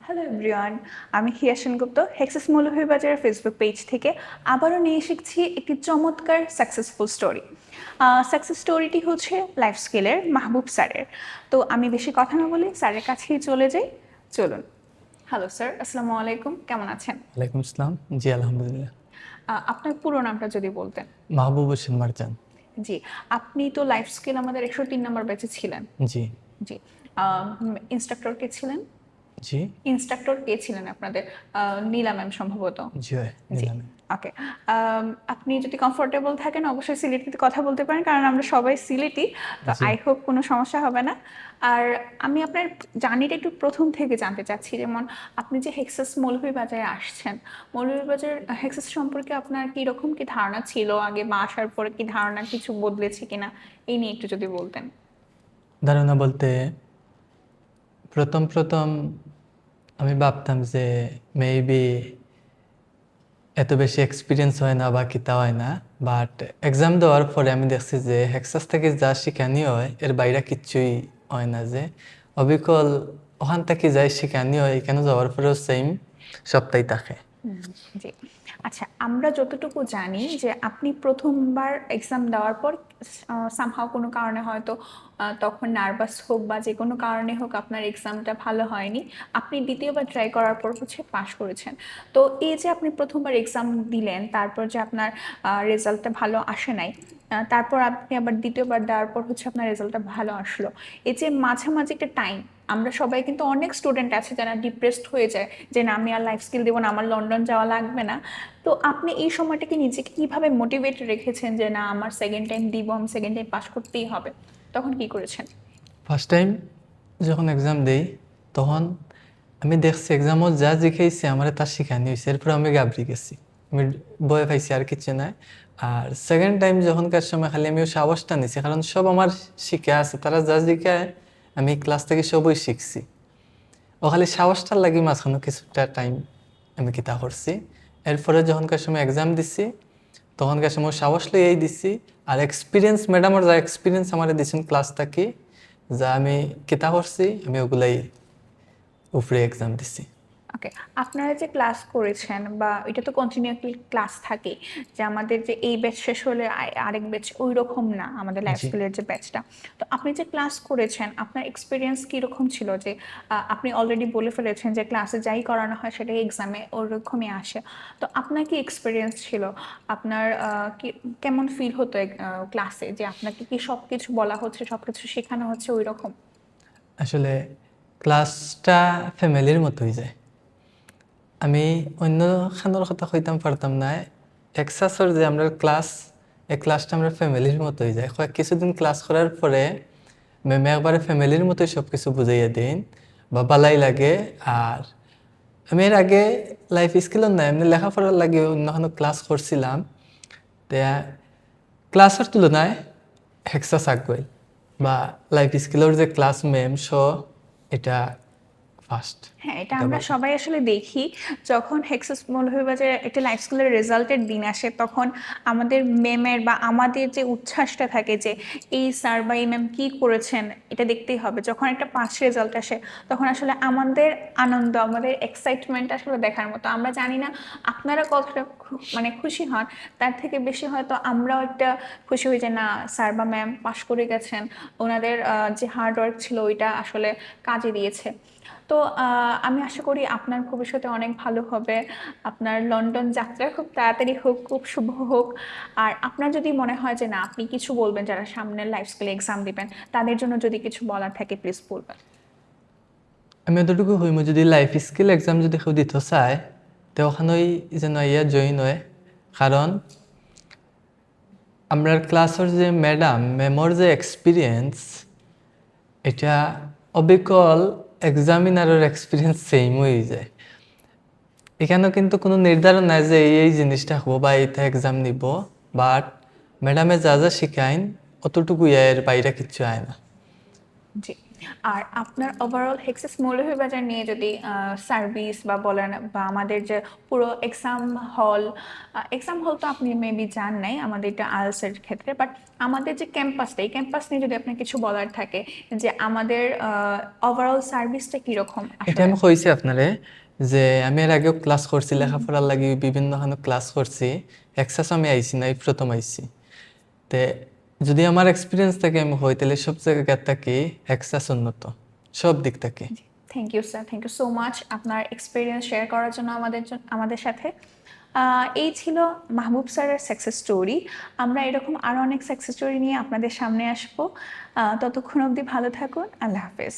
Hello everyone, আমি হিয়া সেনগুপ্ত হেক্সাস মৌলভীবাজারের Facebook page থেকে আবারও নিয়ে এসেছি একটি চমৎকার সাকসেসফুল স্টোরি। সাকসেস স্টোরিটি হচ্ছে লাইফ স্কিলের মাহবুব স্যারের। তো আমি বেশি কথা না বলি স্যারের কাছেই চলে যাই। চলুন। হ্যালো স্যার, আসসালামু আলাইকুম, কেমন আছেন? ওয়ালাইকুম আসসালাম। জি, আলহামদুলিল্লাহ। আপনার পুরো নামটা যদি বলতেন। মাহবুব হোসেন মারজান। জি, আপনি তো লাইফ স্কিল আমাদের 103 নম্বর ব্যাচে ছিলেন। জি। জি, ইনস্ট্রাক্টর কে ছিলেন? জি। ইনস্ট্রাক্টর কে ছিলেন আপনাদের? নীলা ম্যাম সম্ভবত। জি, হয় জি, নিলামে। ওকে। আপনি যদি কমফোর্টেবল থাকেন অবশ্যই সিলেটিতে কথা বলতে পারেন, কারণ আমরা সবাই সিলেটি। তো জি। আই হোপ কোনো সমস্যা হবে না। আর আমি আপনার জার্নিটা একটু প্রথম থেকে জানতে চাচ্ছি। যেমন আপনি যে হেক্সাস মৌলভীবাজারে আসছেন, মৌলভীবাজার হেক্সাস সম্পর্কে আপনার কীরকম কি ধারণা ছিল আগে, বা আসার পরে কি ধারণা কিছু বদলেছে কিনা, এই নিয়ে একটু যদি বলতেন। ধারণা বলতে প্রথম আমি ভাবতাম যে মেবি এত বেশি এক্সপিরিয়েন্স হয় না বা কিতা হয় না, বাট এক্সাম দেওয়ার পরে আমি দেখছি যে হেক্সাস থেকে যা শিখানি হয় এর বাইরে কিচ্ছুই হয় না। যে অবিকল ওখান থেকে যাই শিখানি হয় এখানে যাওয়ার পরেও সেম সপ্তাহে থাকে। জি, আচ্ছা, আমরা যতটুকু জানি যে আপনি প্রথমবার এক্সাম দেওয়ার পর সামহাও কোনো কারণে হয়তো তখন নার্ভাস হোক বা যে কোনো কারণে হোক আপনার এক্সামটা ভালো হয়নি, আপনি দ্বিতীয়বার ট্রাই করার পর হচ্ছে পাশ করেছেন। তো এই যে আপনি প্রথমবার এক্সাম দিলেন, তারপর যে আপনার রেজাল্টটা ভালো আসে নাই, তারপর আপনি আবার দ্বিতীয়বার দেওয়ার পর হচ্ছে আপনার রেজাল্টটা ভালো আসলো, এই যে মাঝামাঝি একটা টাইম, আমরা সবাই কিন্তু অনেক স্টুডেন্ট আছে যারা ডিপ্রেসড হয়ে যায় যে না, আমি আর লাইফ স্কিল দেবো না, আমার লন্ডন যাওয়া লাগবে না। তো আপনি এই সময়টাকে নিজেকে কিভাবে মোটিভেট রেখেছেন যে না, আমার সেকেন্ড টাইম দিব, আমি সেকেন্ড টাইম পাস করতেই হবে, তখন কি করেছেন? ফার্স্ট টাইম যখন এক্সাম দেই তখন আমি দেখছি এক্সামত যা শিখাইছে আমার তা শিখানি হয়েছে, এরপর আমি গাবড়ি গেছি, আমি ভয় পাইছি আর কিছু নাই। আর সেকেন্ড টাইম যখনকার সময় খালি আমি ওই সাহসটা নিছি, কারণ সব আমার শিখে আছে, তারা যা শিখায় আমি ক্লাস থেকে সবই শিখছি। ও খালি সাহসটা লাগি মাঝখানে কিছুটা টাইম আমি কিতা করছি। এরপরে যখনকার সময় এক্সাম দিছি তখনকার সময় সাহস লইয়াই দিছি। আর এক্সপিরিয়েন্স ম্যাডামের যা এক্সপিরিয়েন্স আমার দিয়েছেন ক্লাস থাকি, যা আমি কিতা করছি আমি ওগুলাই উপরে এক্সাম দিছি। ওকে, আপনারা যে ক্লাস করেছেন, বা এটা তো কন্টিনিউয়াসলি ক্লাস থাকে, যে আমাদের যে এই ব্যাচ শেষ হলে আরেক ব্যাচ, ওই রকম না আমাদের লাইফ জি। স্কিলের যে ব্যাচটা। তো আপনি যে ক্লাস করেছেন, আপনার এক্সপিরিয়েন্স কীরকম ছিল? যে আপনি অলরেডি বলে ফেলেছেন যে ক্লাসে যাই করানো হয় সেটাই এক্সামে ওরকমই আসে। তো আপনার কি এক্সপিরিয়েন্স ছিল? আপনার কি কেমন ফিল হতো ক্লাসে, যে আপনাকে কি সব কিছু বলা হচ্ছে, সব কিছু শেখানো হচ্ছে ওই রকম? আসলে ক্লাসটা ফ্যামিলির মতোই যায়। আমি অন্য খানোর কথা কইতাম পারতাম না। এক্সাসর যে আমরা ক্লাস, এই ক্লাসটা আমরা ফ্যামিলির মতোই যায়। কিছুদিন ক্লাস করার পরে ম্যামে একবারে ফ্যামিলির মতোই সব কিছু বুঝাইয়া দিন বা বালাই লাগে। আর আমি এর আগে লাইফ স্কিলও নাই, এমনি লেখাপড়ার লাগে অন্য কোনো ক্লাস করছিলাম। ক্লাসের তুলনায় হেক্সাস আগুয়াইল বা লাইফ স্কিলের যে ক্লাস ম্যাম এটা ফার্স্ট। হ্যাঁ, এটা আমরা সবাই আসলে দেখি। যখন হেক্সাস মৌলভীবাজারে একটা লাইফ স্কুলের রেজাল্টের দিন আসে, তখন আমাদের ম্যামের বা আমাদের যে উচ্ছ্বাসটা থাকে যে এই স্যার বা এই ম্যাম কী করেছেন এটা দেখতেই হবে। যখন একটা পাস রেজাল্ট আসে তখন আসলে আমাদের আনন্দ, আমাদের এক্সাইটমেন্ট আসলে দেখার মতো। আমরা জানি না আপনারা কতটা মানে খুশি হন, তার থেকে বেশি হয়তো আমরাও একটা খুশি হই যে না, স্যার বা ম্যাম পাশ করে গেছেন, ওনাদের যে হার্ড ওয়ার্ক ছিল ওইটা আসলে কাজে দিয়েছে। তো আমি আশা করি আপনার ভবিষ্যতে অনেক ভালো হবে। আপনার লন্ডন যাত্রা খুব তাড়াতাড়ি হোক, খুব শুভ হোক। আর আপনার যদি মনে হয় যে না, আপনি কিছু বলবেন যারা সামনের লাইফ স্কিল এক্সাম দিবেন, তাদের জন্য যদি কিছু বলার থাকে প্লিজ বলবেন। আমি এতটুকু হইম, যদি লাইফ স্কিল এক্সাম যদি কেউ দিতে চায় তো ওখানেই যেন ইয়া জয়েন হয়। কারণ আমরা ক্লাসের যে ম্যামর যে এক্সপিরিয়েন্স, এটা অবিকল এক্সামিনারের এক্সপিরিয়েন্স সেম হয়ে যায়। এখানেও কিন্তু কোনো নির্ধারণ নাই যে এই জিনিসটা হবো বা এইটা এক্সাম নিব, বাট ম্যাডামে যা যা শিখাইন অতটুকু এর বাইরে কিচ্ছু আয় না। জি, আর আপনার ওভারঅল হেক্সাস মৌলভীবাজার নিয়ে যদি সার্ভিস বা বলেন বা আমাদের যে পুরো এক্সাম হল তো আপনি মেবি জান নাই আমাদের এটা আইএলটিএস এর ক্ষেত্রে, বাট আমাদের যে ক্যাম্পাসটা, এই ক্যাম্পাস নিয়ে যদি আপনার কিছু বলার থাকে যে আমাদের ওভারঅল সার্ভিসটা কিরকম এটা আসলে। আমি কইছি আপনারে যে আমি এর আগেও ক্লাস করছি, লেখাপড়ার লাগি বিভিন্ন ক্লাস করছি। এক্সাস আমি আইছি না, এই প্রথম আইছি। তে যদি আমার এক্সপিরিয়েন্স থেকে আমি হই, তাহলে সব জায়গা থাকি এক্সাস উন্নত সব দিক থেকে। Thank you sir, thank you so much আপনার এক্সপিরিয়েন্স শেয়ার করার জন্য আমাদের সাথে। এই ছিল মাহবুব স্যারের সাকসেস স্টোরি। আমরা এরকম আরও অনেক সাকসেস স্টোরি নিয়ে আপনাদের সামনে আসবো। ততক্ষণ অবধি ভালো থাকুন। আল্লাহ হাফেজ।